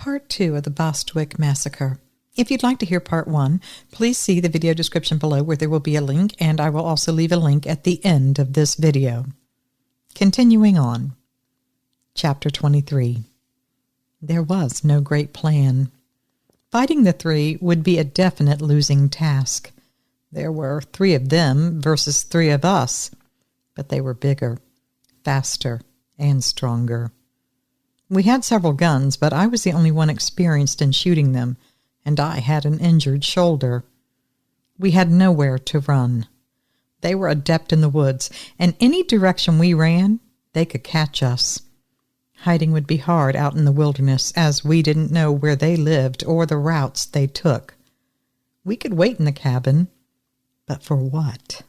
part 2 of the Bostwick massacre. If you'd like to hear part 1, please see the video description below where there will be a link, and I will also leave a link at the end of this video. Continuing on. Chapter 23. There was no great plan. Fighting the 3 would be a definite losing task. There were 3 of them versus 3 of us, but they were bigger, faster, and stronger. We had several guns, but I was the only one experienced in shooting them, and I had an injured shoulder. We had nowhere to run. They were adept in the woods, and any direction we ran, they could catch us. Hiding would be hard out in the wilderness, as we didn't know where they lived or the routes they took. We could wait in the cabin, but for what?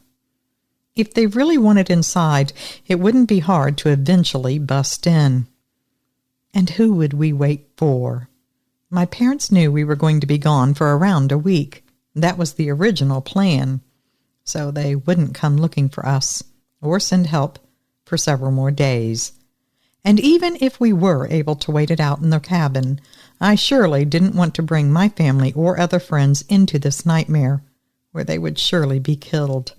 If they really wanted inside, it wouldn't be hard to eventually bust in. And who would we wait for? My parents knew we were going to be gone for around a week. That was the original plan. So they wouldn't come looking for us or send help for several more days. And even if we were able to wait it out in the cabin, I surely didn't want to bring my family or other friends into this nightmare, where they would surely be killed.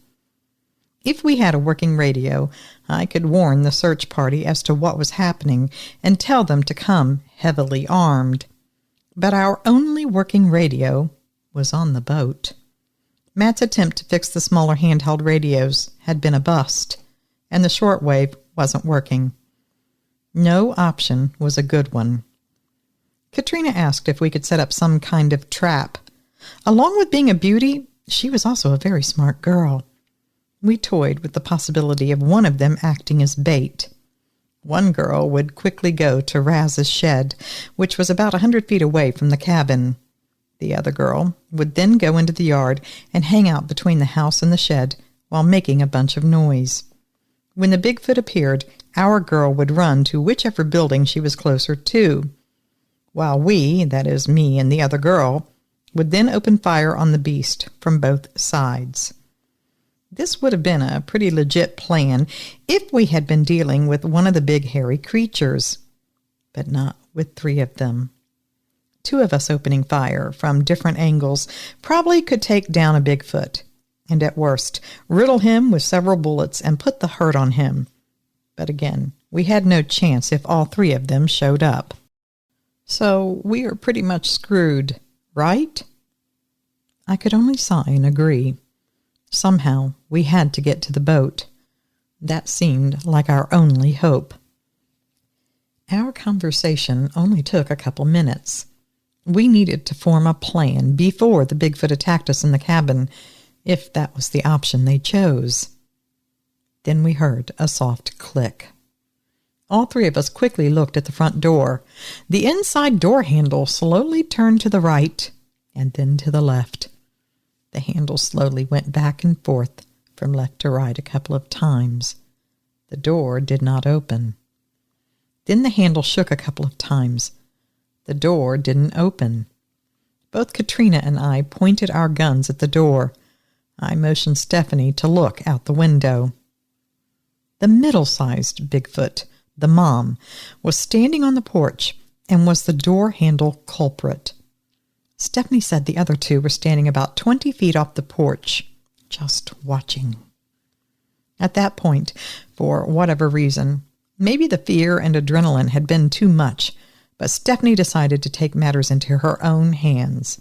If we had a working radio, I could warn the search party as to what was happening and tell them to come heavily armed. But our only working radio was on the boat. Matt's attempt to fix the smaller handheld radios had been a bust, and the shortwave wasn't working. No option was a good one. Katrina asked if we could set up some kind of trap. Along with being a beauty, she was also a very smart girl. We toyed with the possibility of one of them acting as bait. One girl would quickly go to Raz's shed, which was about 100 feet away from the cabin. The other girl would then go into the yard and hang out between the house and the shed while making a bunch of noise. When the Bigfoot appeared, our girl would run to whichever building she was closer to, while we, that is me and the other girl, would then open fire on the beast from both sides. This would have been a pretty legit plan if we had been dealing with one of the big hairy creatures, but not with 3 of them. 2 of us opening fire from different angles probably could take down a Bigfoot, and at worst, riddle him with several bullets and put the hurt on him. But again, we had no chance if all 3 of them showed up. So we are pretty much screwed, right? I could only sigh and agree. Somehow, we had to get to the boat. That seemed like our only hope. Our conversation only took a couple minutes. We needed to form a plan before the Bigfoot attacked us in the cabin, if that was the option they chose. Then we heard a soft click. All 3 of us quickly looked at the front door. The inside door handle slowly turned to the right and then to the left. The handle slowly went back and forth from left to right a couple of times. The door did not open. Then the handle shook a couple of times. The door didn't open. Both Katrina and I pointed our guns at the door. I motioned Stephanie to look out the window. The middle-sized Bigfoot, the mom, was standing on the porch and was the door handle culprit. Stephanie said the other 2 were standing about 20 feet off the porch, just watching. At that point, for whatever reason, maybe the fear and adrenaline had been too much, but Stephanie decided to take matters into her own hands.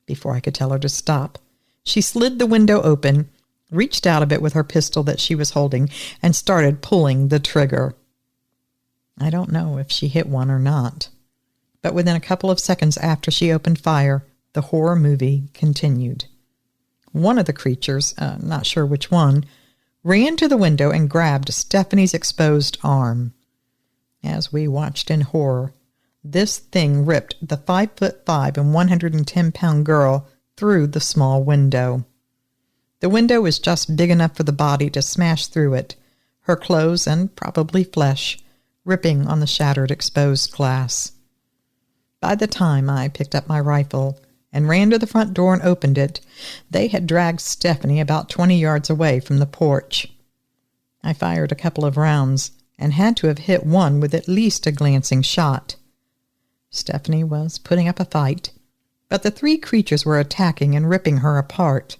Before I could tell her to stop, she slid the window open, reached out of it with her pistol that she was holding, and started pulling the trigger. I don't know if she hit one or not. But within a couple of seconds after she opened fire, the horror movie continued. One of the creatures, not sure which one, ran to the window and grabbed Stephanie's exposed arm. As we watched in horror, this thing ripped the 5'5" and 110-pound girl through the small window. The window was just big enough for the body to smash through it, her clothes and probably flesh ripping on the shattered exposed glass. By the time I picked up my rifle and ran to the front door and opened it, they had dragged Stephanie about 20 yards away from the porch. I fired a couple of rounds and had to have hit one with at least a glancing shot. Stephanie was putting up a fight, but the 3 creatures were attacking and ripping her apart.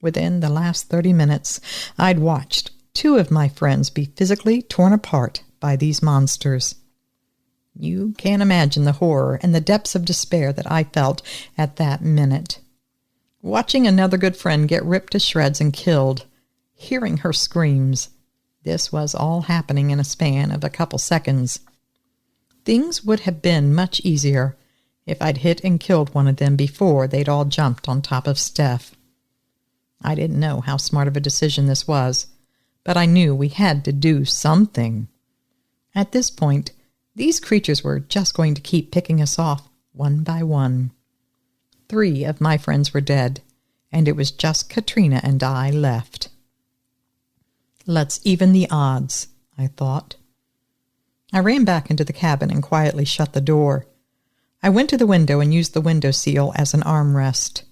Within the last 30 minutes, I'd watched 2 of my friends be physically torn apart by these monsters. You can't imagine the horror and the depths of despair that I felt at that minute. Watching another good friend get ripped to shreds and killed, hearing her screams. This was all happening in a span of a couple seconds. Things would have been much easier if I'd hit and killed one of them before they'd all jumped on top of Steph. I didn't know how smart of a decision this was, but I knew we had to do something. At this point, these creatures were just going to keep picking us off one by one. 3 of my friends were dead, and it was just Katrina and I left. Let's even the odds, I thought. I ran back into the cabin and quietly shut the door. I went to the window and used the window sill as an armrest.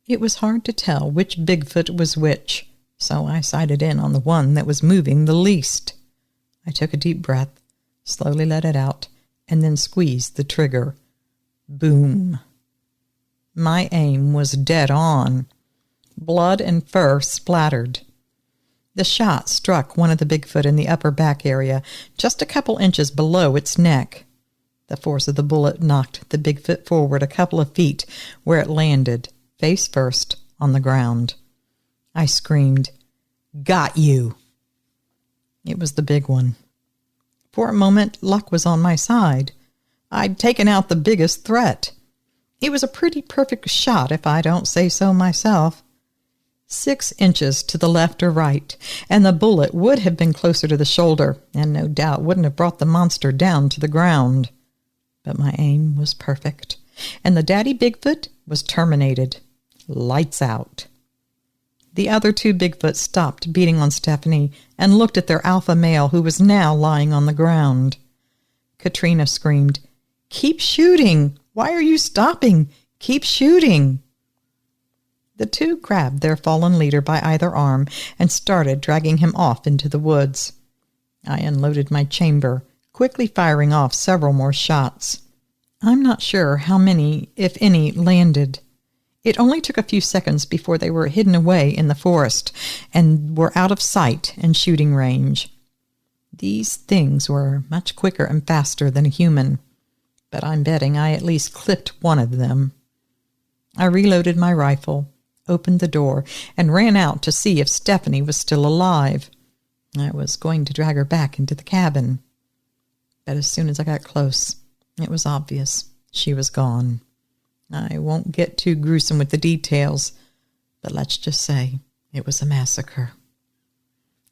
It was hard to tell which Bigfoot was which, so I sighted in on the one that was moving the least. I took a deep breath, slowly let it out, and then squeezed the trigger. Boom. My aim was dead on. Blood and fur splattered. The shot struck one of the Bigfoot in the upper back area, just a couple inches below its neck. The force of the bullet knocked the Bigfoot forward a couple of feet, where it landed, face first, on the ground. I screamed, "Got you!" It was the big one. For a moment, luck was on my side. I'd taken out the biggest threat. It was a pretty perfect shot, if I don't say so myself. 6 inches to the left or right, and the bullet would have been closer to the shoulder, and no doubt wouldn't have brought the monster down to the ground. But my aim was perfect, and the daddy Bigfoot was terminated. Lights out. The other 2 Bigfoot stopped beating on Stephanie and looked at their alpha male, who was now lying on the ground. Katrina screamed, "Keep shooting! Why are you stopping? Keep shooting!" The 2 grabbed their fallen leader by either arm and started dragging him off into the woods. I unloaded my chamber, quickly firing off several more shots. I'm not sure how many, if any, landed. It only took a few seconds before they were hidden away in the forest and were out of sight and shooting range. These things were much quicker and faster than a human, but I'm betting I at least clipped one of them. I reloaded my rifle, opened the door, and ran out to see if Stephanie was still alive. I was going to drag her back into the cabin. But as soon as I got close, it was obvious she was gone. I won't get too gruesome with the details, but let's just say it was a massacre.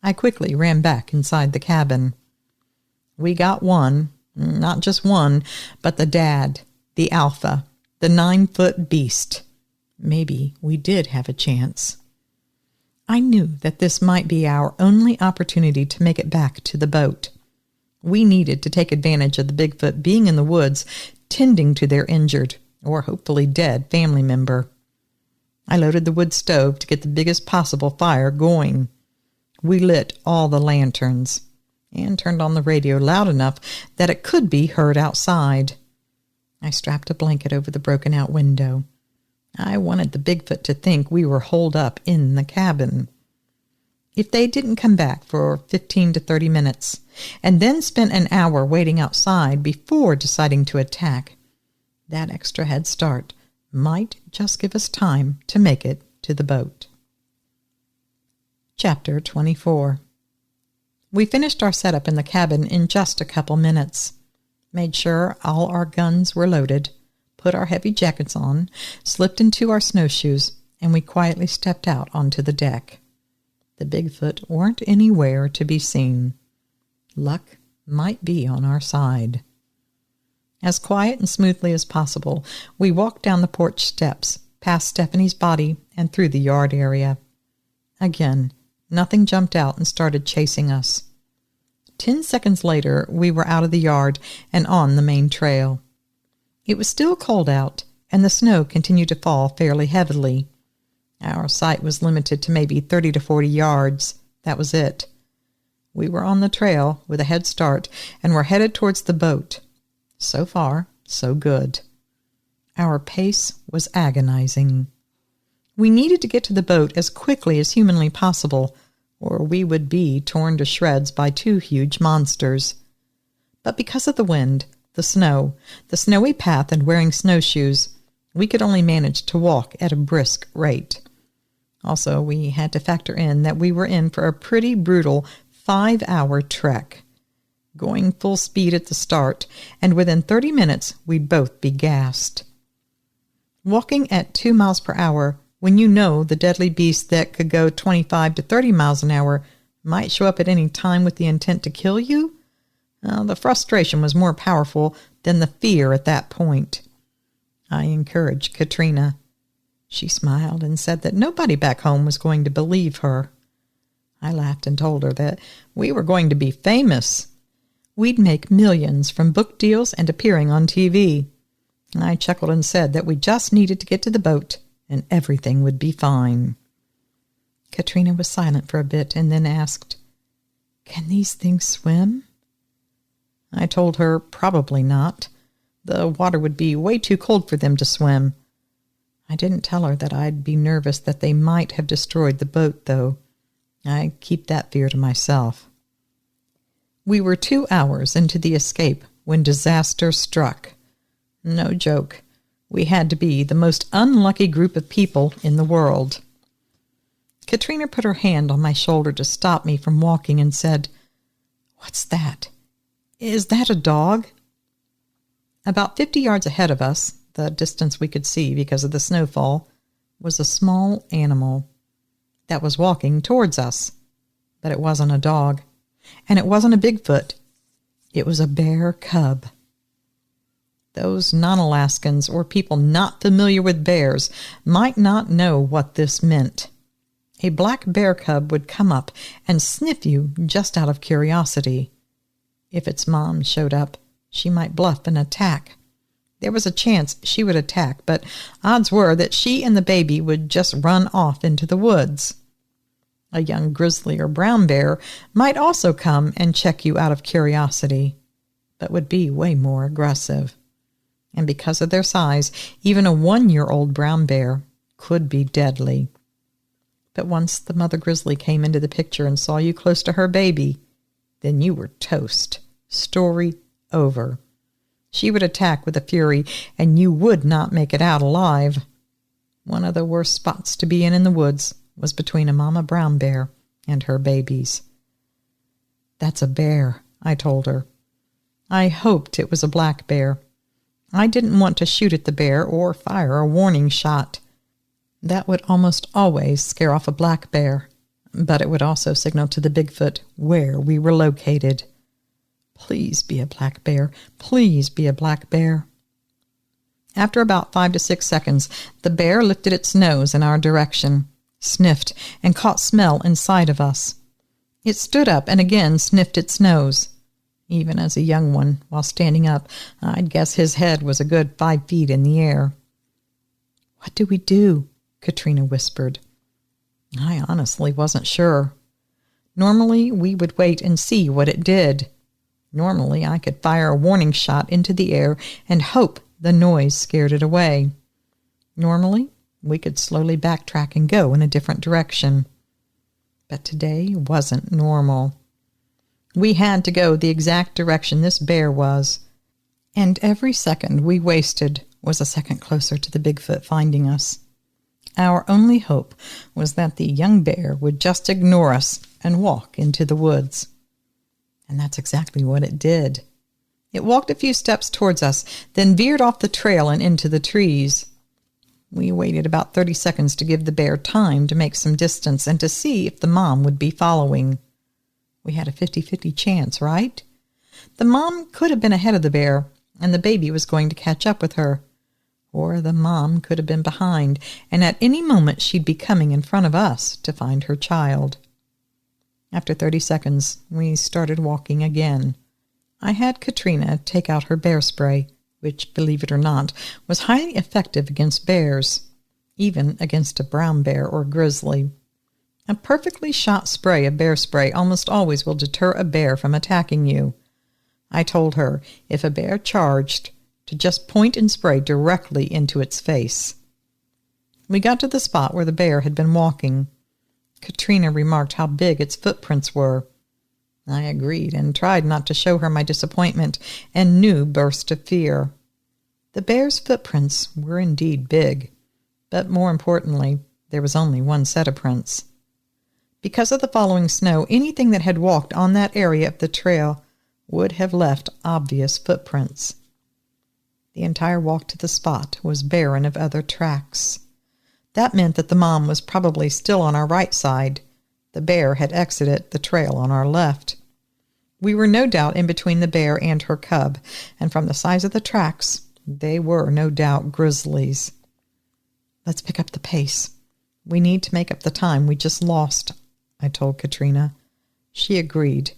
I quickly ran back inside the cabin. We got one, not just one, but the dad, the alpha, the 9-foot beast. Maybe we did have a chance. I knew that this might be our only opportunity to make it back to the boat. We needed to take advantage of the Bigfoot being in the woods, tending to their injured, or hopefully dead, family member. I loaded the wood stove to get the biggest possible fire going. We lit all the lanterns and turned on the radio loud enough that it could be heard outside. I strapped a blanket over the broken-out window. I wanted the Bigfoot to think we were holed up in the cabin. If they didn't come back for 15 to 30 minutes, and then spent an hour waiting outside before deciding to attack, that extra head start might just give us time to make it to the boat. Chapter 24. We finished our setup in the cabin in just a couple minutes, made sure all our guns were loaded, put our heavy jackets on, slipped into our snowshoes, and we quietly stepped out onto the deck. The Bigfoot weren't anywhere to be seen. Luck might be on our side. As quiet and smoothly as possible, we walked down the porch steps, past Stephanie's body, and through the yard area. Again, nothing jumped out and started chasing us. 10 seconds later, we were out of the yard and on the main trail. It was still cold out, and the snow continued to fall fairly heavily. Our sight was limited to maybe 30 to 40 yards. That was it. We were on the trail with a head start and were headed towards the boat. So far, so good. Our pace was agonizing. We needed to get to the boat as quickly as humanly possible, or we would be torn to shreds by two huge monsters. But because of the wind, the snow, the snowy path, and wearing snowshoes, we could only manage to walk at a brisk rate. Also, we had to factor in that we were in for a pretty brutal 5-hour trek. Going full speed at the start, and within 30 minutes, we'd both be gassed. Walking at 2 miles per hour, when you know the deadly beast that could go 25 to 30 miles an hour might show up at any time with the intent to kill you, the frustration was more powerful than the fear at that point. I encouraged Katrina. She smiled and said that nobody back home was going to believe her. I laughed and told her that we were going to be famous. We'd make millions from book deals and appearing on TV. I chuckled and said that we just needed to get to the boat and everything would be fine. Katrina was silent for a bit and then asked, "Can these things swim?" I told her probably not. The water would be way too cold for them to swim. I didn't tell her that I'd be nervous that they might have destroyed the boat, though. I keep that fear to myself. We were 2 hours into the escape when disaster struck. No joke. We had to be the most unlucky group of people in the world. Katrina put her hand on my shoulder to stop me from walking and said, "What's that? Is that a dog?" About 50 yards ahead of us, the distance we could see because of the snowfall, was a small animal that was walking towards us. But it wasn't a dog, and it wasn't a Bigfoot. It was a bear cub. Those non-Alaskans or people not familiar with bears might not know what this meant. A black bear cub would come up and sniff you just out of curiosity. If its mom showed up, she might bluff and attack. There was a chance she would attack, but odds were that she and the baby would just run off into the woods. A young grizzly or brown bear might also come and check you out of curiosity, but would be way more aggressive. And because of their size, even a 1-year-old brown bear could be deadly. But once the mother grizzly came into the picture and saw you close to her baby, then you were toast. Story over. She would attack with a fury, and you would not make it out alive. One of the worst spots to be in the woods was between a mama brown bear and her babies. "That's a bear," I told her. I hoped it was a black bear. I didn't want to shoot at the bear or fire a warning shot. That would almost always scare off a black bear, but it would also signal to the Bigfoot where we were located. Please be a black bear. Please be a black bear. After about 5 to 6 seconds, the bear lifted its nose in our direction, sniffed, and caught smell inside of us. It stood up and again sniffed its nose. Even as a young one, while standing up, I'd guess his head was a good 5 feet in the air. "What do we do?" Katrina whispered. I honestly wasn't sure. Normally, we would wait and see what it did. Normally, I could fire a warning shot into the air and hope the noise scared it away. Normally, we could slowly backtrack and go in a different direction. But today wasn't normal. We had to go the exact direction this bear was, and every second we wasted was a second closer to the Bigfoot finding us. Our only hope was that the young bear would just ignore us and walk into the woods. And that's exactly what it did. It walked a few steps towards us, then veered off the trail and into the trees. We waited about 30 seconds to give the bear time to make some distance and to see if the mom would be following. We had a 50-50 chance, right? The mom could have been ahead of the bear, and the baby was going to catch up with her. Or the mom could have been behind, and at any moment she'd be coming in front of us to find her child. After 30 seconds, we started walking again. I had Katrina take out her bear spray, which, believe it or not, was highly effective against bears, even against a brown bear or grizzly. A perfectly shot spray of bear spray almost always will deter a bear from attacking you. I told her if a bear charged, to just point and spray directly into its face. We got to the spot where the bear had been walking. Katrina remarked how big its footprints were. I agreed and tried not to show her my disappointment and new burst of fear. The bear's footprints were indeed big, but more importantly, there was only one set of prints. Because of the falling snow, anything that had walked on that area of the trail would have left obvious footprints. The entire walk to the spot was barren of other tracks. That meant that the mom was probably still on our right side. The bear had exited the trail on our left. We were no doubt in between the bear and her cub, and from the size of the tracks, they were no doubt grizzlies. Let's pick up the pace. We need to make up the time we just lost, I told Katrina. She agreed.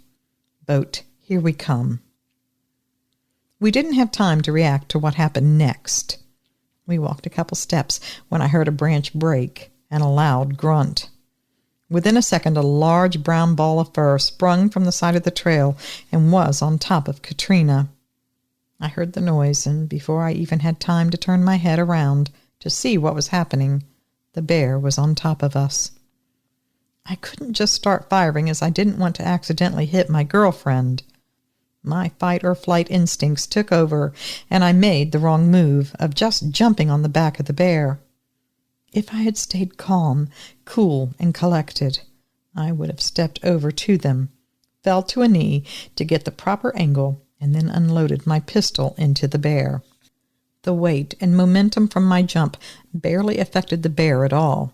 Boat, here we come. We didn't have time to react to what happened next. We walked a couple steps when I heard a branch break and a loud grunt. Within a second, a large brown ball of fur sprung from the side of the trail and was on top of Katrina. I heard the noise, and before I even had time to turn my head around to see what was happening, the bear was on top of us. I couldn't just start firing as I didn't want to accidentally hit my girlfriend. My fight-or-flight instincts took over, and I made the wrong move of just jumping on the back of the bear. If I had stayed calm, cool, and collected, I would have stepped over to them, fell to a knee to get the proper angle, and then unloaded my pistol into the bear. The weight and momentum from my jump barely affected the bear at all.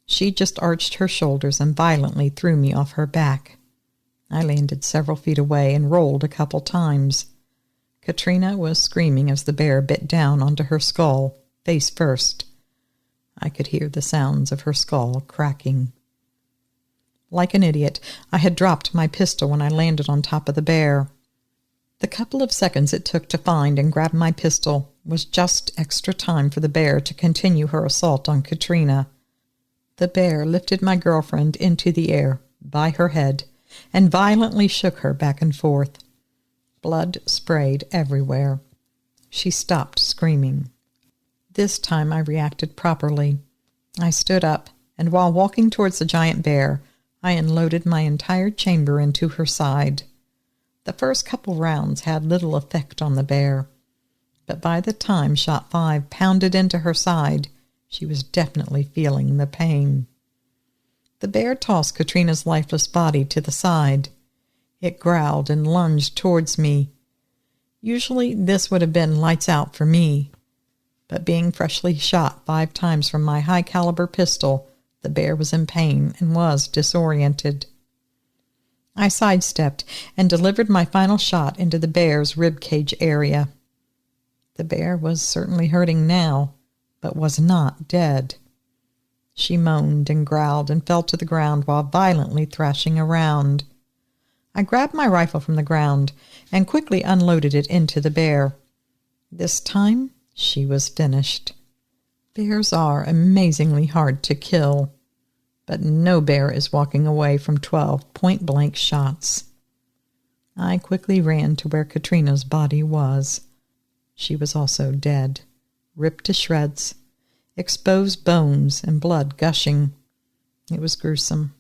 She just arched her shoulders and violently threw me off her back. I landed several feet away and rolled a couple times. Katrina was screaming as the bear bit down onto her skull, face first. I could hear the sounds of her skull cracking. Like an idiot, I had dropped my pistol when I landed on top of the bear. The couple of seconds it took to find and grab my pistol was just extra time for the bear to continue her assault on Katrina. The bear lifted my girlfriend into the air by her head and violently shook her back and forth. Blood sprayed everywhere. She stopped screaming. This time I reacted properly. I stood up, and while walking towards the giant bear, I unloaded my entire chamber into her side. The first couple rounds had little effect on the bear, but by the time shot 5 pounded into her side, she was definitely feeling the pain. The bear tossed Katrina's lifeless body to the side. It growled and lunged towards me. Usually this would have been lights out for me, but being freshly shot 5 times from my high-caliber pistol, the bear was in pain and was disoriented. I sidestepped and delivered my final shot into the bear's rib cage area. The bear was certainly hurting now, but was not dead. She moaned and growled and fell to the ground while violently thrashing around. I grabbed my rifle from the ground and quickly unloaded it into the bear. This time, she was finished. Bears are amazingly hard to kill, but no bear is walking away from 12 point-blank shots. I quickly ran to where Katrina's body was. She was also dead, ripped to shreds, exposed bones and blood gushing. It was gruesome.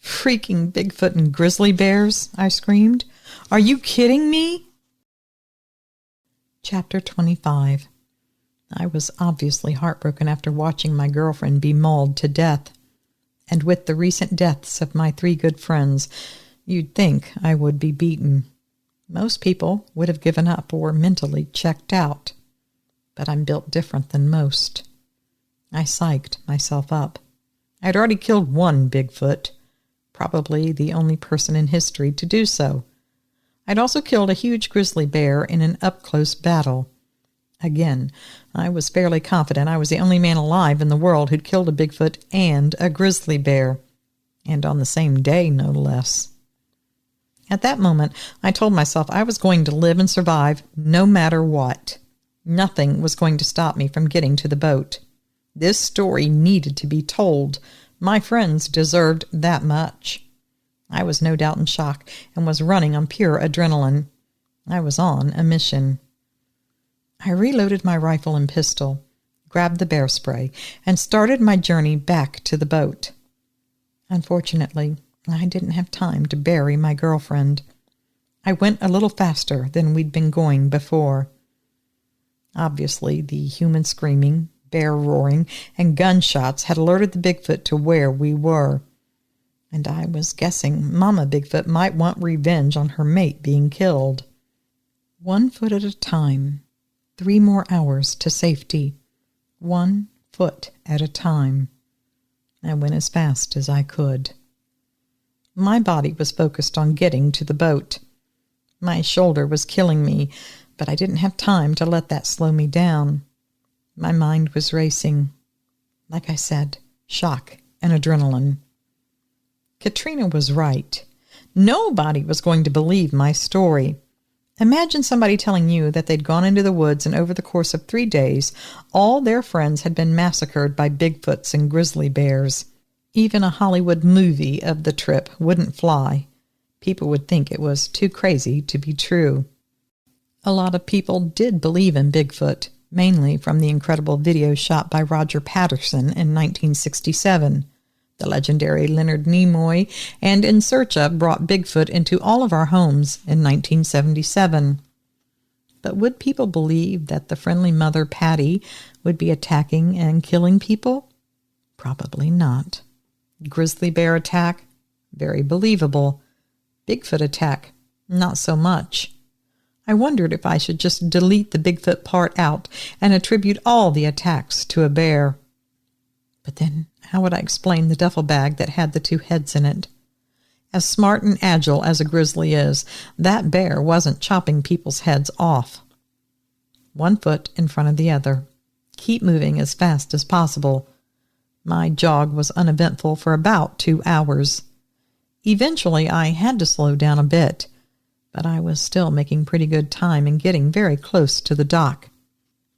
"Freaking Bigfoot and grizzly bears!" I screamed. "Are you kidding me?" Chapter 25. I was obviously heartbroken after watching my girlfriend be mauled to death. And with the recent deaths of my 3 good friends, you'd think I would be beaten. Most people would have given up or mentally checked out. But I'm built different than most. I psyched myself up. I'd already killed 1 Bigfoot, probably the only person in history to do so. I'd also killed a huge grizzly bear in an up-close battle. Again, I was fairly confident I was the only man alive in the world who'd killed a Bigfoot and a grizzly bear, and on the same day, no less. At that moment, I told myself I was going to live and survive no matter what. Nothing was going to stop me from getting to the boat. This story needed to be told. My friends deserved that much. I was no doubt in shock and was running on pure adrenaline. I was on a mission. I reloaded my rifle and pistol, grabbed the bear spray, and started my journey back to the boat. Unfortunately, I didn't have time to bury my girlfriend. I went a little faster than we'd been going before. Obviously, the human screaming, bear roaring, and gunshots had alerted the Bigfoot to where we were. And I was guessing Mama Bigfoot might want revenge on her mate being killed. 1 foot at a time. 3 more hours to safety. 1 foot at a time. I went as fast as I could. My body was focused on getting to the boat. My shoulder was killing me, but I didn't have time to let that slow me down. My mind was racing. Like I said, shock and adrenaline. Katrina was right. Nobody was going to believe my story. Imagine somebody telling you that they'd gone into the woods and over the course of 3 days, all their friends had been massacred by Bigfoots and grizzly bears. Even a Hollywood movie of the trip wouldn't fly. People would think it was too crazy to be true. A lot of people did believe in Bigfoot, mainly from the incredible video shot by Roger Patterson in 1967. The legendary Leonard Nimoy and In Search Of brought Bigfoot into all of our homes in 1977. But would people believe that the friendly mother Patty would be attacking and killing people? Probably not. Grizzly bear attack? Very believable. Bigfoot attack? Not so much. I wondered if I should just delete the Bigfoot part out and attribute all the attacks to a bear. But then, how would I explain the duffel bag that had the 2 heads in it? As smart and agile as a grizzly is, that bear wasn't chopping people's heads off. 1 foot in front of the other. Keep moving as fast as possible. My jog was uneventful for about 2 hours. Eventually, I had to slow down a bit, but I was still making pretty good time and getting very close to the dock.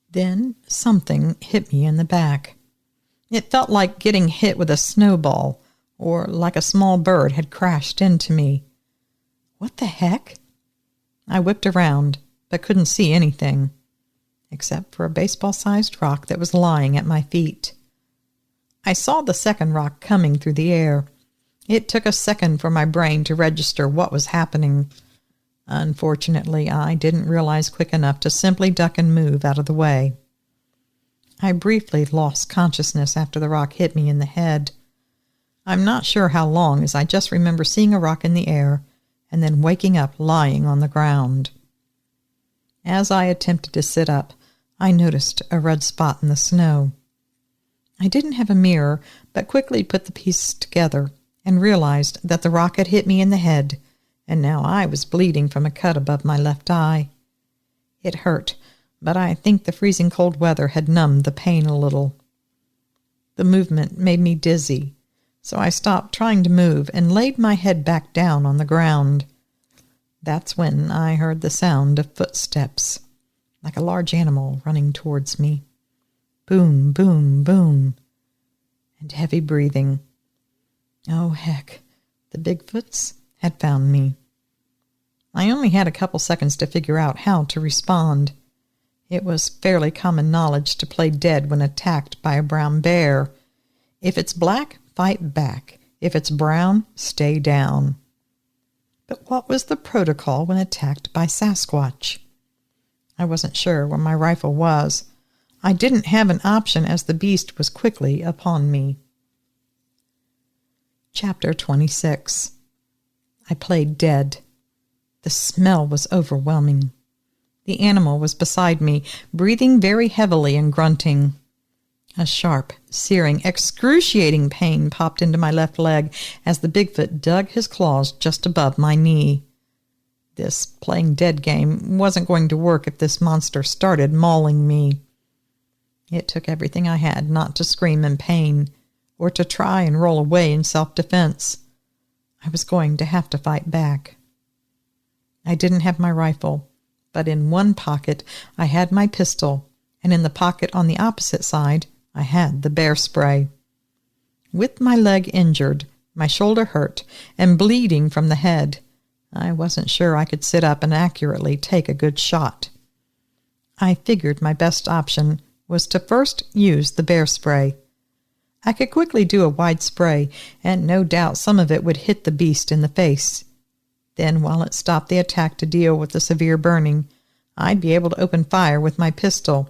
Then something hit me in the back. It felt like getting hit with a snowball, or like a small bird had crashed into me. What the heck? I whipped around, but couldn't see anything, except for a baseball-sized rock that was lying at my feet. I saw the second rock coming through the air. It took a second for my brain to register what was happening. Unfortunately, I didn't realize quick enough to simply duck and move out of the way. I briefly lost consciousness after the rock hit me in the head. I'm not sure how long, as I just remember seeing a rock in the air and then waking up lying on the ground. As I attempted to sit up, I noticed a red spot in the snow. I didn't have a mirror, but quickly put the pieces together and realized that the rock had hit me in the head, and now I was bleeding from a cut above my left eye. It hurt, but I think the freezing cold weather had numbed the pain a little. The movement made me dizzy, so I stopped trying to move and laid my head back down on the ground. That's when I heard the sound of footsteps, like a large animal running towards me. Boom, boom, boom, and heavy breathing. Oh, heck, the Bigfoots had found me. I only had a couple seconds to figure out how to respond. It was fairly common knowledge to play dead when attacked by a brown bear. If it's black, fight back. If it's brown, stay down. But what was the protocol when attacked by Sasquatch? I wasn't sure where my rifle was. I didn't have an option as the beast was quickly upon me. Chapter 26. I played dead. The smell was overwhelming. The animal was beside me, breathing very heavily and grunting. A sharp, searing, excruciating pain popped into my left leg as the Bigfoot dug his claws just above my knee. This playing dead game wasn't going to work if this monster started mauling me. It took everything I had not to scream in pain or to try and roll away in self-defense. I was going to have to fight back. I didn't have my rifle, but in one pocket I had my pistol, and in the pocket on the opposite side I had the bear spray. With my leg injured, my shoulder hurt, and bleeding from the head, I wasn't sure I could sit up and accurately take a good shot. I figured my best option was to first use the bear spray. I could quickly do a wide spray, and no doubt some of it would hit the beast in the face. Then, while it stopped the attack to deal with the severe burning, I'd be able to open fire with my pistol,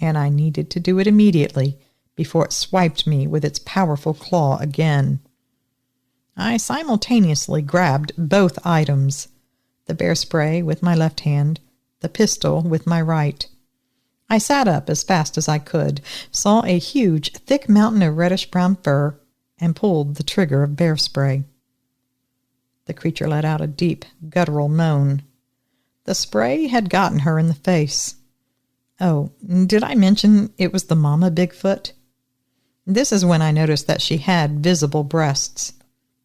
and I needed to do it immediately before it swiped me with its powerful claw again. I simultaneously grabbed both items, the bear spray with my left hand, the pistol with my right. I sat up as fast as I could, saw a huge, thick mountain of reddish-brown fur, and pulled the trigger of bear spray. The creature let out a deep, guttural moan. The spray had gotten her in the face. Oh, did I mention it was the mama Bigfoot? This is when I noticed that she had visible breasts.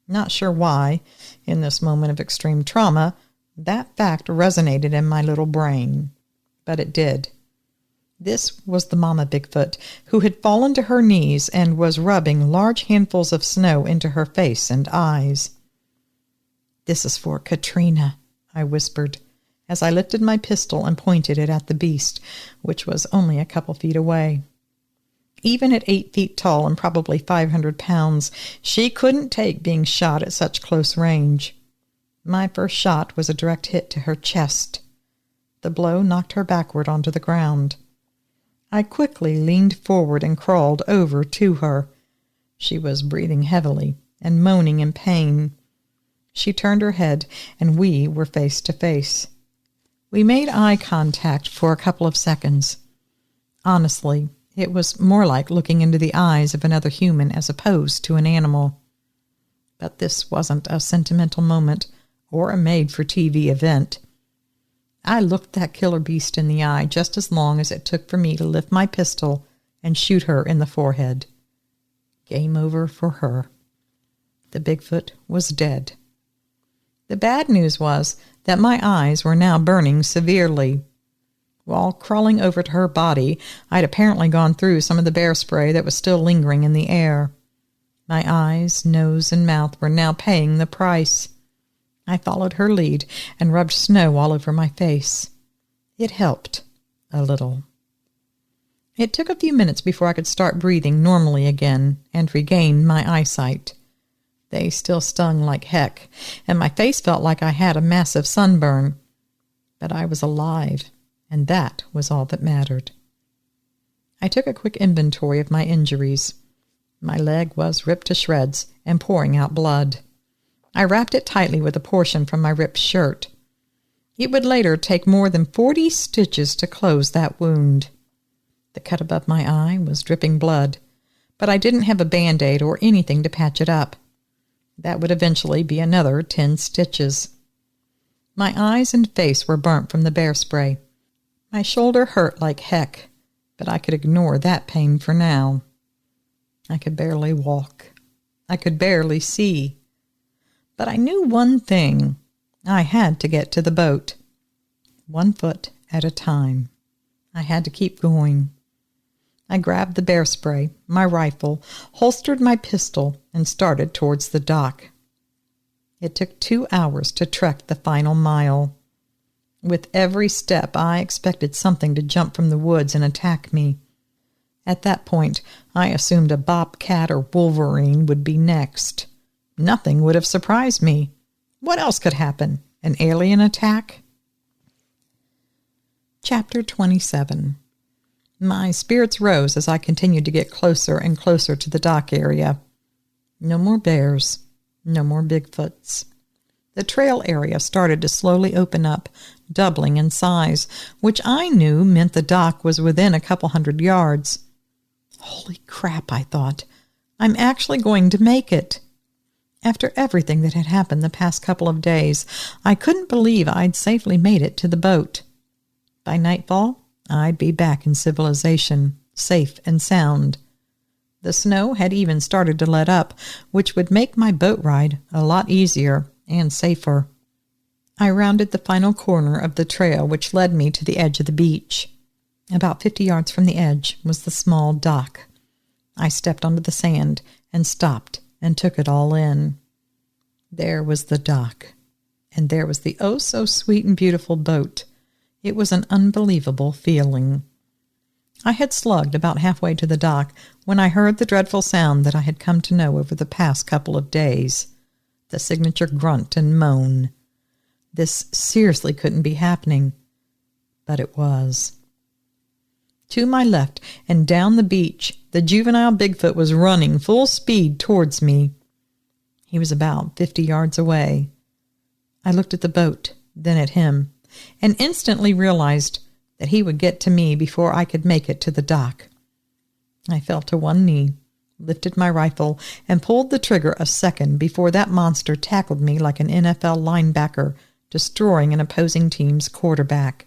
Not sure why, in this moment of extreme trauma, that fact resonated in my little brain. But it did. This was the mama Bigfoot, who had fallen to her knees and was rubbing large handfuls of snow into her face and eyes. "This is for Katrina," I whispered, as I lifted my pistol and pointed it at the beast, which was only a couple feet away. Even at 8 feet tall and probably 500 pounds, she couldn't take being shot at such close range. My first shot was a direct hit to her chest. The blow knocked her backward onto the ground. I quickly leaned forward and crawled over to her. She was breathing heavily and moaning in pain. She turned her head, and we were face to face. We made eye contact for a couple of seconds. Honestly, it was more like looking into the eyes of another human as opposed to an animal. But this wasn't a sentimental moment or a made-for-TV event. I looked that killer beast in the eye just as long as it took for me to lift my pistol and shoot her in the forehead. Game over for her. The Bigfoot was dead. The bad news was that my eyes were now burning severely. While crawling over to her body, I'd apparently gone through some of the bear spray that was still lingering in the air. My eyes, nose, and mouth were now paying the price. I followed her lead and rubbed snow all over my face. It helped a little. It took a few minutes before I could start breathing normally again and regain my eyesight. They still stung like heck, and my face felt like I had a massive sunburn. But I was alive, and that was all that mattered. I took a quick inventory of my injuries. My leg was ripped to shreds and pouring out blood. I wrapped it tightly with a portion from my ripped shirt. It would later take more than 40 stitches to close that wound. The cut above my eye was dripping blood, but I didn't have a Band-Aid or anything to patch it up. That would eventually be another 10 stitches. My eyes and face were burnt from the bear spray. My shoulder hurt like heck, but I could ignore that pain for now. I could barely walk. I could barely see. But I knew one thing. I had to get to the boat. 1 foot at a time. I had to keep going. I grabbed the bear spray, my rifle, holstered my pistol, and started towards the dock. It took 2 hours to trek the final mile. With every step, I expected something to jump from the woods and attack me. At that point, I assumed a bobcat or wolverine would be next. Nothing would have surprised me. What else could happen? An alien attack? Chapter 27. My spirits rose as I continued to get closer and closer to the dock area. No more bears. No more Bigfoots. The trail area started to slowly open up, doubling in size, which I knew meant the dock was within a couple 100 yards. Holy crap, I thought. I'm actually going to make it. After everything that had happened the past couple of days, I couldn't believe I'd safely made it to the boat. By nightfall, I'd be back in civilization, safe and sound. The snow had even started to let up, which would make my boat ride a lot easier and safer. I rounded the final corner of the trail which led me to the edge of the beach. About 50 yards from the edge was the small dock. I stepped onto the sand and stopped and took it all in. There was the dock, and there was the oh-so-sweet and beautiful boat. It was an unbelievable feeling. I had slugged about halfway to the dock when I heard the dreadful sound that I had come to know over the past couple of days, the signature grunt and moan. This seriously couldn't be happening, but it was. To my left and down the beach, the juvenile Bigfoot was running full speed towards me. He was about 50 yards away. I looked at the boat, then at him, and instantly realized that he would get to me before I could make it to the dock. I fell to one knee, lifted my rifle, and pulled the trigger a second before that monster tackled me like an NFL linebacker, destroying an opposing team's quarterback.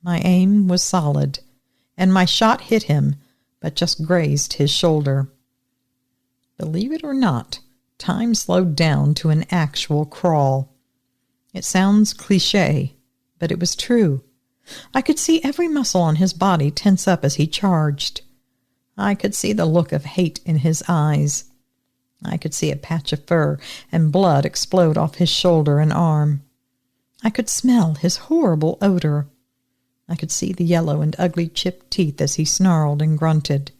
My aim was solid, and my shot hit him, but just grazed his shoulder. Believe it or not, time slowed down to an actual crawl. It sounds cliché, but it was true. I could see every muscle on his body tense up as he charged. I could see the look of hate in his eyes. I could see a patch of fur and blood explode off his shoulder and arm. I could smell his horrible odor. I could see the yellow and ugly chipped teeth as he snarled and grunted.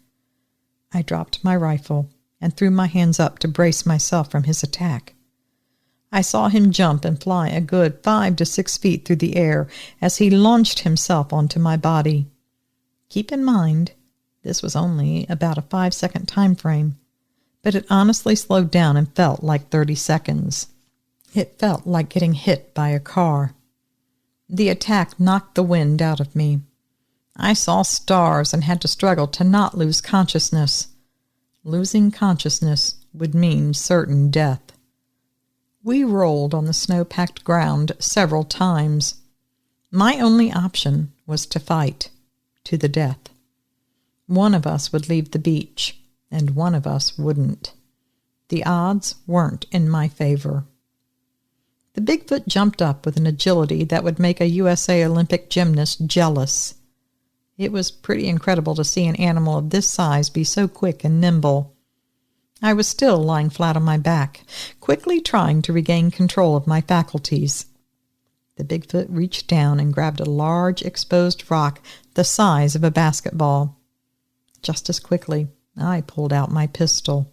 I dropped my rifle and threw my hands up to brace myself from his attack. I saw him jump and fly a good 5 to 6 feet through the air as he launched himself onto my body. Keep in mind, this was only about a 5-second time frame, but it honestly slowed down and felt like 30 seconds. It felt like getting hit by a car. The attack knocked the wind out of me. I saw stars and had to struggle to not lose consciousness. Losing consciousness would mean certain death. We rolled on the snow-packed ground several times. My only option was to fight, to the death. One of us would leave the beach, and one of us wouldn't. The odds weren't in my favor. The Bigfoot jumped up with an agility that would make a USA Olympic gymnast jealous. It was pretty incredible to see an animal of this size be so quick and nimble. I was still lying flat on my back, quickly trying to regain control of my faculties. The Bigfoot reached down and grabbed a large exposed rock the size of a basketball. Just as quickly, I pulled out my pistol.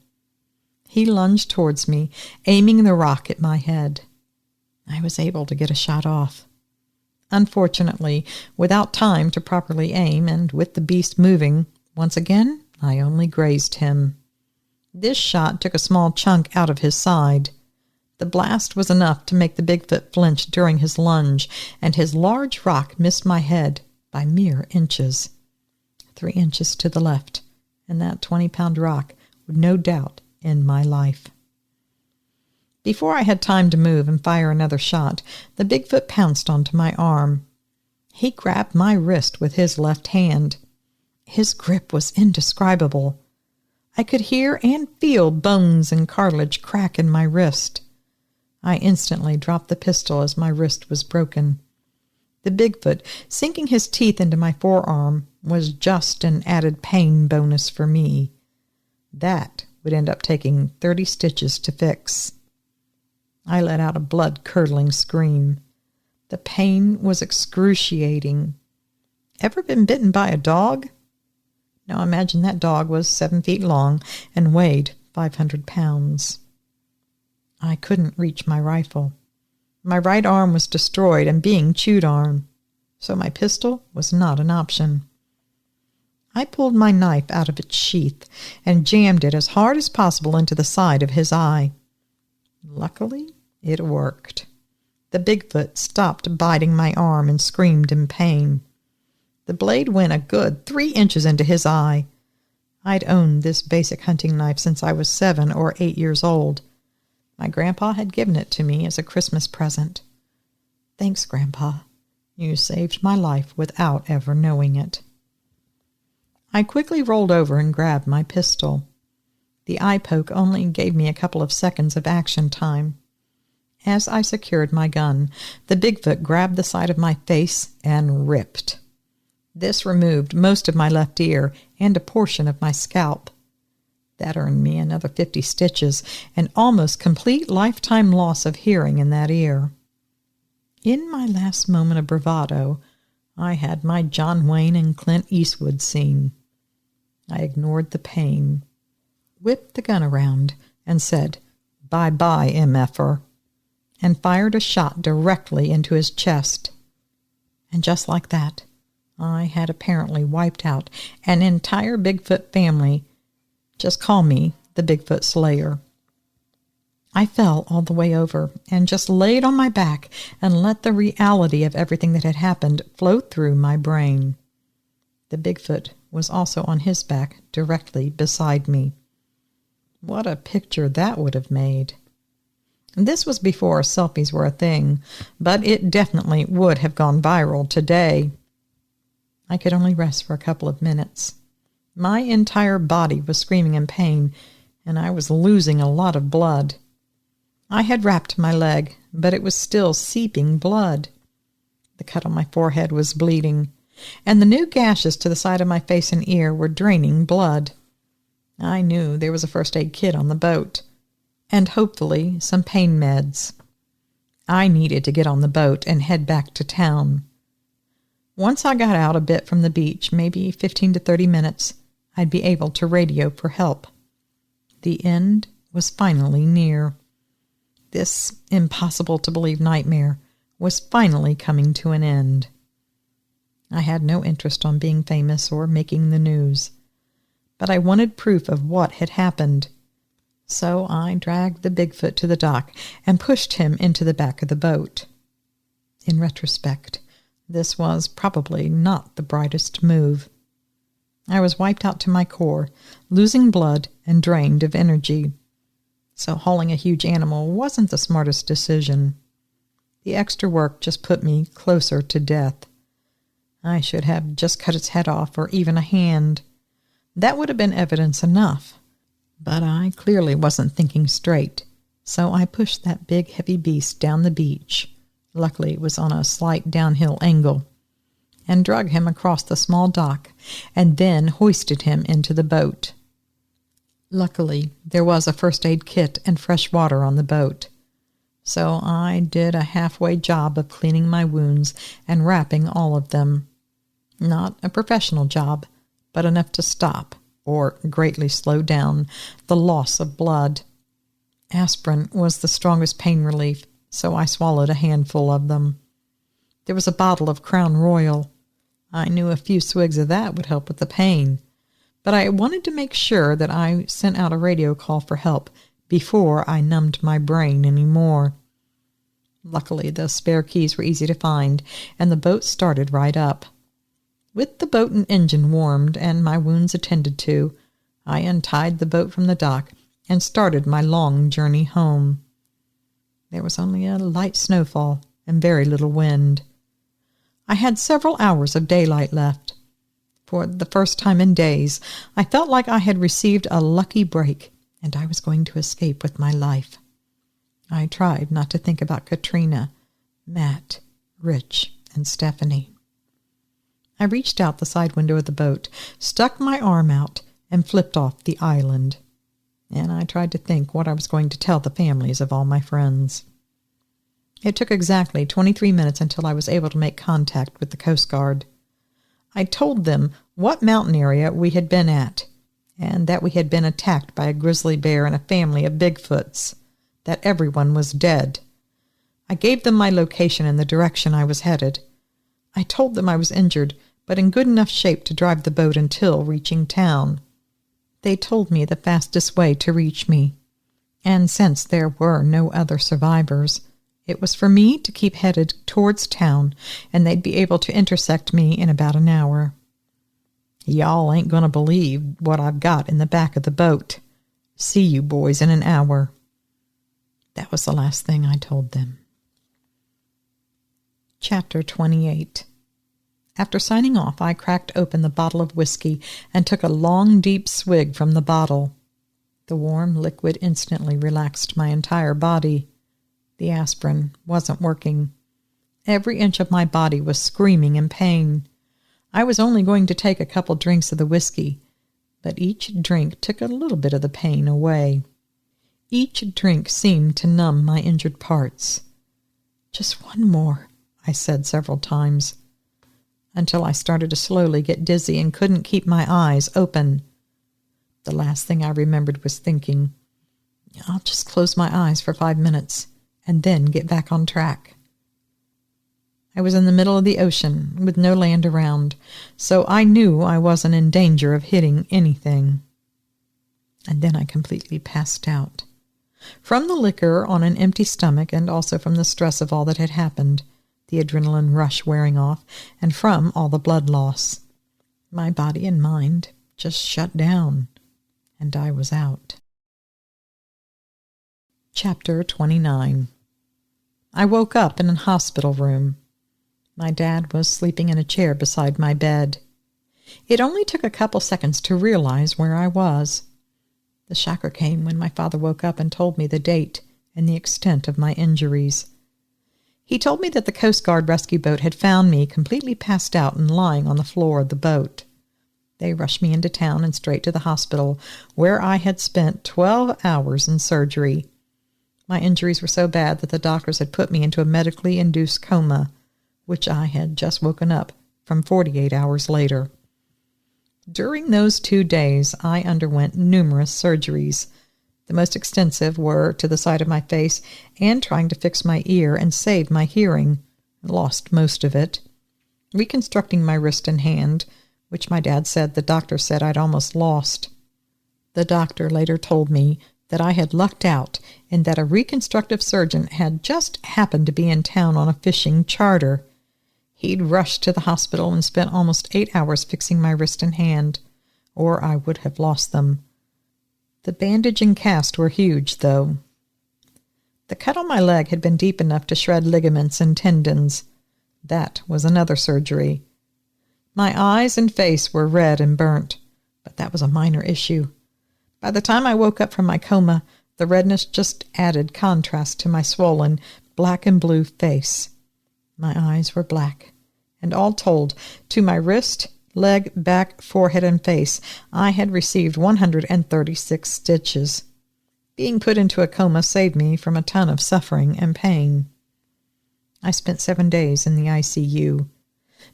He lunged towards me, aiming the rock at my head. I was able to get a shot off. Unfortunately, without time to properly aim and with the beast moving, once again, I only grazed him. This shot took a small chunk out of his side. The blast was enough to make the Bigfoot flinch during his lunge, and his large rock missed my head by mere inches. 3 inches to the left, and that 20-pound rock would no doubt end my life. Before I had time to move and fire another shot, the Bigfoot pounced onto my arm. He grabbed my wrist with his left hand. His grip was indescribable. I could hear and feel bones and cartilage crack in my wrist. I instantly dropped the pistol as my wrist was broken. The Bigfoot, sinking his teeth into my forearm, was just an added pain bonus for me. That would end up taking 30 stitches to fix. I let out a blood-curdling scream. The pain was excruciating. Ever been bitten by a dog? Now imagine that dog was 7 feet long and weighed 500 pounds. I couldn't reach my rifle. My right arm was destroyed and being chewed on, so my pistol was not an option. I pulled my knife out of its sheath and jammed it as hard as possible into the side of his eye. Luckily, it worked. The Bigfoot stopped biting my arm and screamed in pain. The blade went a good 3 inches into his eye. I'd owned this basic hunting knife since I was 7 or 8 years old. My grandpa had given it to me as a Christmas present. Thanks, Grandpa. You saved my life without ever knowing it. I quickly rolled over and grabbed my pistol. The eye poke only gave me a couple of seconds of action time. As I secured my gun, the Bigfoot grabbed the side of my face and ripped. This removed most of my left ear and a portion of my scalp. That earned me another 50 stitches and almost complete lifetime loss of hearing in that ear. In my last moment of bravado, I had my John Wayne and Clint Eastwood scene. I ignored the pain, whipped the gun around, and said, "Bye-bye, MFer," and fired a shot directly into his chest. And just like that, I had apparently wiped out an entire Bigfoot family. Just call me the Bigfoot Slayer. I fell all the way over and just laid on my back and let the reality of everything that had happened flow through my brain. The Bigfoot was also on his back directly beside me. What a picture that would have made. This was before selfies were a thing, but it definitely would have gone viral today. I could only rest for a couple of minutes. My entire body was screaming in pain, and I was losing a lot of blood. I had wrapped my leg, but it was still seeping blood. The cut on my forehead was bleeding, and the new gashes to the side of my face and ear were draining blood. I knew there was a first aid kit on the boat, and hopefully some pain meds. I needed to get on the boat and head back to town. Once I got out a bit from the beach, maybe 15 to 30 minutes, I'd be able to radio for help. The end was finally near. This impossible-to-believe nightmare was finally coming to an end. I had no interest on being famous or making the news, but I wanted proof of what had happened. So I dragged the Bigfoot to the dock and pushed him into the back of the boat. In retrospect, this was probably not the brightest move. I was wiped out to my core, losing blood and drained of energy. So hauling a huge animal wasn't the smartest decision. The extra work just put me closer to death. I should have just cut its head off or even a hand. That would have been evidence enough. But I clearly wasn't thinking straight, so I pushed that big, heavy beast down the beach. Luckily, it was on a slight downhill angle, and drug him across the small dock, and then hoisted him into the boat. Luckily, there was a first aid kit and fresh water on the boat, so I did a halfway job of cleaning my wounds and wrapping all of them. Not a professional job, but enough to stop, or greatly slow down, the loss of blood. Aspirin was the strongest pain relief, so I swallowed a handful of them. There was a bottle of Crown Royal. I knew a few swigs of that would help with the pain, but I wanted to make sure that I sent out a radio call for help before I numbed my brain anymore. Luckily, the spare keys were easy to find, and the boat started right up. With the boat and engine warmed and my wounds attended to, I untied the boat from the dock and started my long journey home. There was only a light snowfall and very little wind. I had several hours of daylight left. For the first time in days, I felt like I had received a lucky break, and I was going to escape with my life. I tried not to think about Katrina, Matt, Rich, and Stephanie. I reached out the side window of the boat, stuck my arm out, and flipped off the island. And I tried to think what I was going to tell the families of all my friends. It took exactly 23 minutes until I was able to make contact with the Coast Guard. I told them what mountain area we had been at, and that we had been attacked by a grizzly bear and a family of Bigfoots, that everyone was dead. I gave them my location and the direction I was headed. I told them I was injured, but in good enough shape to drive the boat until reaching town. They told me the fastest way to reach me, and since there were no other survivors, it was for me to keep headed towards town, and they'd be able to intersect me in about an hour. Y'all ain't gonna believe what I've got in the back of the boat. See you boys in an hour. That was the last thing I told them. Chapter 28. After signing off, I cracked open the bottle of whiskey and took a long, deep swig from the bottle. The warm liquid instantly relaxed my entire body. The aspirin wasn't working. Every inch of my body was screaming in pain. I was only going to take a couple drinks of the whiskey, but each drink took a little bit of the pain away. Each drink seemed to numb my injured parts. Just one more, I said several times, until I started to slowly get dizzy and couldn't keep my eyes open. The last thing I remembered was thinking, I'll just close my eyes for 5 minutes and then get back on track. I was in the middle of the ocean with no land around, so I knew I wasn't in danger of hitting anything. And then I completely passed out. From the liquor on an empty stomach, and also from the stress of all that had happened, the adrenaline rush wearing off, and from all the blood loss. My body and mind just shut down, and I was out. Chapter 29. I woke up in a hospital room. My dad was sleeping in a chair beside my bed. It only took a couple seconds to realize where I was. The shocker came when my father woke up and told me the date and the extent of my injuries. He told me that the Coast Guard rescue boat had found me completely passed out and lying on the floor of the boat. They rushed me into town and straight to the hospital, where I had spent 12 hours in surgery. My injuries were so bad that the doctors had put me into a medically induced coma, which I had just woken up from 48 hours later. During those 2 days, I underwent numerous surgeries. The most extensive were to the side of my face and trying to fix my ear and save my hearing. I lost most of it. Reconstructing my wrist and hand, which my dad said the doctor said I'd almost lost. The doctor later told me that I had lucked out and that a reconstructive surgeon had just happened to be in town on a fishing charter. He'd rushed to the hospital and spent almost 8 hours fixing my wrist and hand, or I would have lost them. The bandage and cast were huge, though. The cut on my leg had been deep enough to shred ligaments and tendons. That was another surgery. My eyes and face were red and burnt, but that was a minor issue. By the time I woke up from my coma, the redness just added contrast to my swollen, black and blue face. My eyes were black, and all told, to my wrist, leg, back, forehead, and face, I had received 136 stitches. Being put into a coma saved me from a ton of suffering and pain. I spent 7 days in the ICU,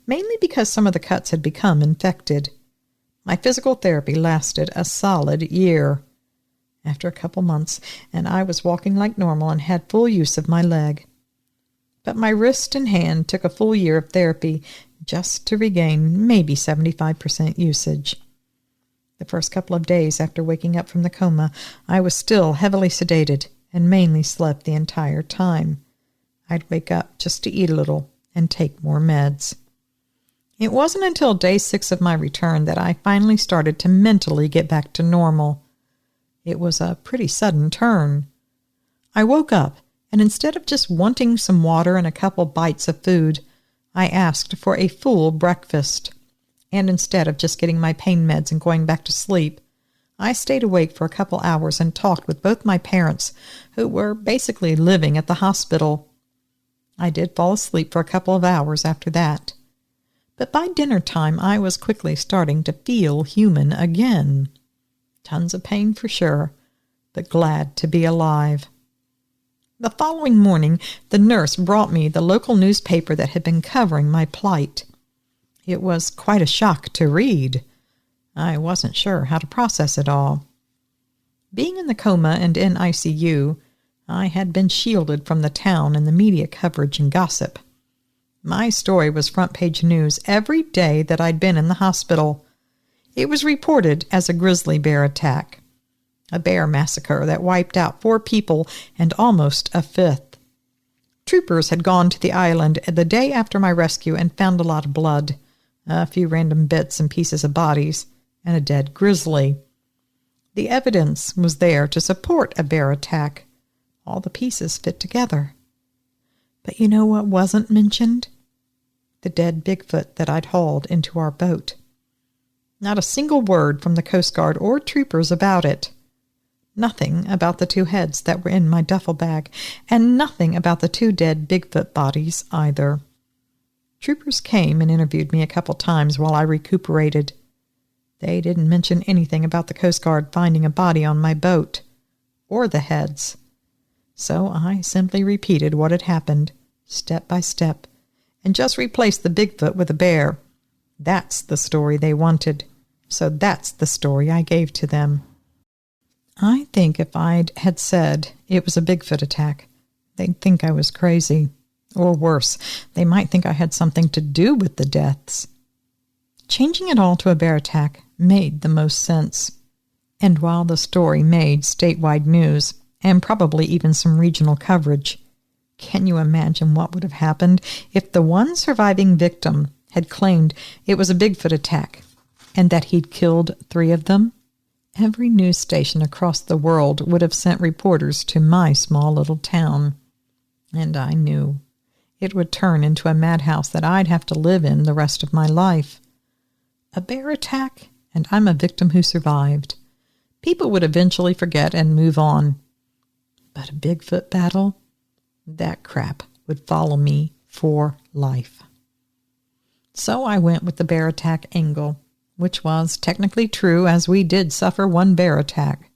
mainly because some of the cuts had become infected. My physical therapy lasted a solid year. After a couple months, and I was walking like normal and had full use of my leg. But my wrist and hand took a full year of therapy just to regain maybe 75% usage. The first couple of days after waking up from the coma, I was still heavily sedated and mainly slept the entire time. I'd wake up just to eat a little and take more meds. It wasn't until day 6 of my return that I finally started to mentally get back to normal. It was a pretty sudden turn. I woke up, and instead of just wanting some water and a couple bites of food, I asked for a full breakfast. And instead of just getting my pain meds and going back to sleep, I stayed awake for a couple hours and talked with both my parents, who were basically living at the hospital. I did fall asleep for a couple of hours after that. But by dinner time, I was quickly starting to feel human again. Tons of pain for sure, but glad to be alive. The following morning, the nurse brought me the local newspaper that had been covering my plight. It was quite a shock to read. I wasn't sure how to process it all. Being in the coma and in ICU, I had been shielded from the town and the media coverage and gossip. My story was front-page news every day that I'd been in the hospital. It was reported as a grizzly bear attack. A bear massacre that wiped out 4 people and almost a 5th. Troopers had gone to the island the day after my rescue and found a lot of blood, a few random bits and pieces of bodies, and a dead grizzly. The evidence was there to support a bear attack. All the pieces fit together. But you know what wasn't mentioned? The dead Bigfoot that I'd hauled into our boat. Not a single word from the Coast Guard or troopers about it. Nothing about the 2 heads that were in my duffel bag, and nothing about the 2 dead Bigfoot bodies either. Troopers came and interviewed me a couple times while I recuperated. They didn't mention anything about the Coast Guard finding a body on my boat, or the heads. So I simply repeated what had happened, step by step, and just replace the Bigfoot with a bear. That's the story they wanted. So that's the story I gave to them. I think if I had said it was a Bigfoot attack, they'd think I was crazy. Or worse, they might think I had something to do with the deaths. Changing it all to a bear attack made the most sense. And while the story made statewide news, and probably even some regional coverage, can you imagine what would have happened if the one surviving victim had claimed it was a Bigfoot attack and that he'd killed 3 of them? Every news station across the world would have sent reporters to my small little town. And I knew it would turn into a madhouse that I'd have to live in the rest of my life. A bear attack, and I'm a victim who survived. People would eventually forget and move on. But a Bigfoot battle? That crap would follow me for life. So I went with the bear attack angle, which was technically true as we did suffer one bear attack.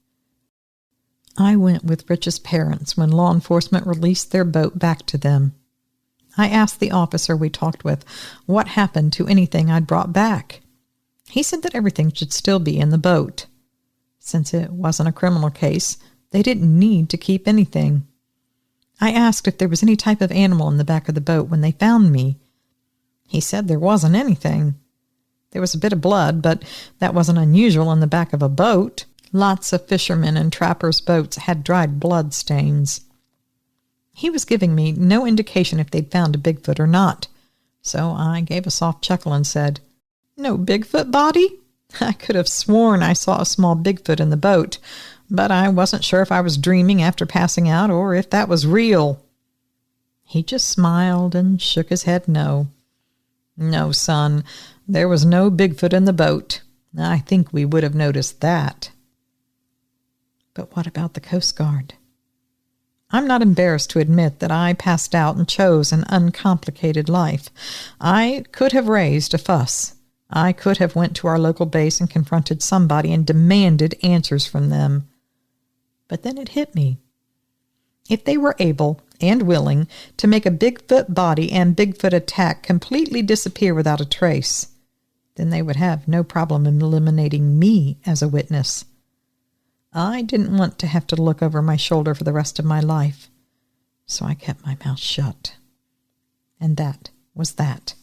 I went with Rich's parents when law enforcement released their boat back to them. I asked the officer we talked with what happened to anything I'd brought back. He said that everything should still be in the boat. Since it wasn't a criminal case, they didn't need to keep anything. I asked if there was any type of animal in the back of the boat when they found me. He said there wasn't anything. There was a bit of blood, but that wasn't unusual in the back of a boat. Lots of fishermen and trappers' boats had dried blood stains. He was giving me no indication if they'd found a Bigfoot or not, so I gave a soft chuckle and said, "No Bigfoot body?" I could have sworn I saw a small Bigfoot in the boat, but I wasn't sure if I was dreaming after passing out or if that was real. He just smiled and shook his head no. "No, son, there was no Bigfoot in the boat. I think we would have noticed that." But what about the Coast Guard? I'm not embarrassed to admit that I passed out and chose an uncomplicated life. I could have raised a fuss. I could have went to our local base and confronted somebody and demanded answers from them. But then it hit me. If they were able and willing to make a Bigfoot body and Bigfoot attack completely disappear without a trace, then they would have no problem in eliminating me as a witness. I didn't want to have to look over my shoulder for the rest of my life, so I kept my mouth shut. And that was that.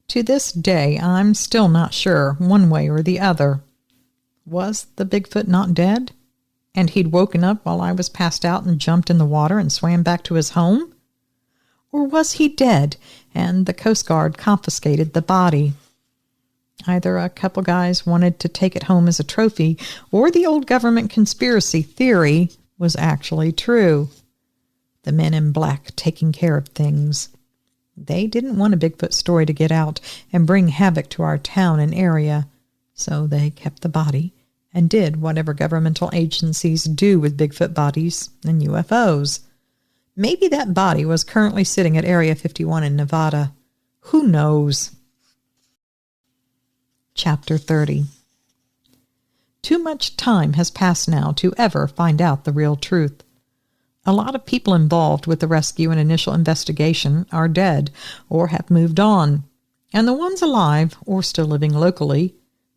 To this day, I'm still not sure, one way or the other. Was the Bigfoot not dead? And he'd woken up while I was passed out and jumped in the water and swam back to his home? Or was he dead and the Coast Guard confiscated the body? Either a couple guys wanted to take it home as a trophy, or the old government conspiracy theory was actually true. The men in black taking care of things. They didn't want a Bigfoot story to get out and bring havoc to our town and area, so they kept the body and did whatever governmental agencies do with Bigfoot bodies and UFOs. Maybe that body was currently sitting at Area 51 in Nevada. Who knows? Chapter 30. Too much time has passed now to ever find out the real truth. A lot of people involved with the rescue and initial investigation are dead or have moved on, and the ones alive or still living locally,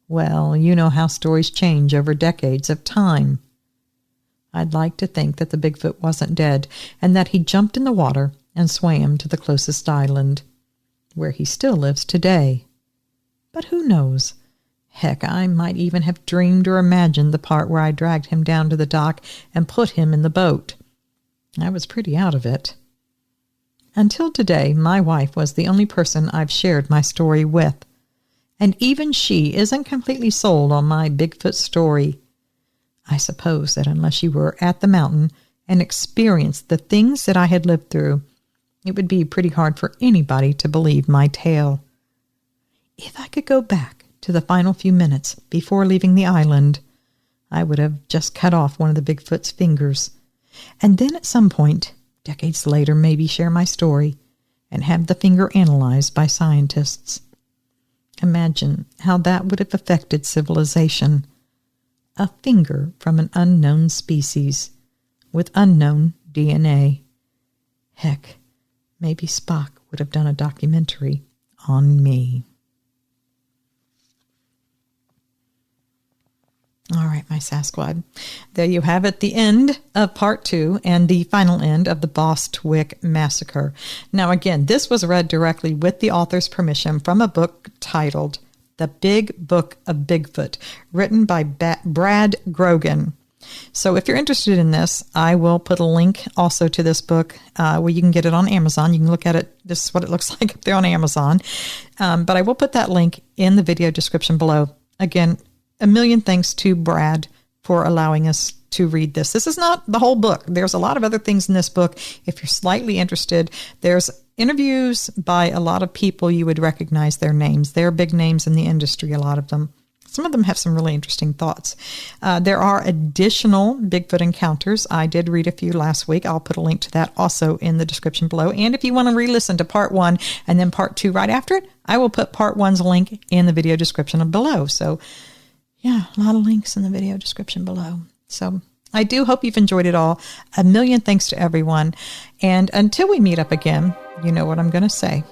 well, you know how stories change over decades of time. I'd like to think that the Bigfoot wasn't dead and that he jumped in the water and swam to the closest island, where he still lives today. But who knows? Heck, I might even have dreamed or imagined the part where I dragged him down to the dock and put him in the boat. I was pretty out of it. Until today, my wife was the only person I've shared my story with, and even she isn't completely sold on my Bigfoot story. I suppose that unless you were at the mountain and experienced the things that I had lived through, it would be pretty hard for anybody to believe my tale. If I could go back to the final few minutes before leaving the island, I would have just cut off one of the Bigfoot's fingers, and then at some point, decades later, maybe share my story and have the finger analyzed by scientists. Imagine how that would have affected civilization. A finger from an unknown species with unknown DNA. Heck, maybe Spock would have done a documentary on me. All right, my Sasquatch. There you have it, the end of part 2 and the final end of the Bostwick massacre. Now, again, this was read directly with the author's permission from a book titled The Big Book of Bigfoot, written by Brad Grogan. So if you're interested in this, I will put a link also to this book where you can get it on Amazon. You can look at it. This is what it looks like up there on Amazon. But I will put that link in the video description below. Again, a million thanks to Brad for allowing us to read this. This is not the whole book. There's a lot of other things in this book. If you're slightly interested, there's interviews by a lot of people you would recognize their names. They're big names in the industry, a lot of them. Some of them have some really interesting thoughts. There are additional Bigfoot encounters. I did read a few last week. I'll put a link to that also in the description below. And if you want to re-listen to part 1 and then part 2 right after it, I will put part 1's link in the video description below. So yeah, a lot of links in the video description below. So I do hope you've enjoyed it all. A million thanks to everyone. And until we meet up again, you know what I'm going to say.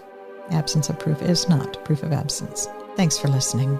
Absence of proof is not proof of absence. Thanks for listening.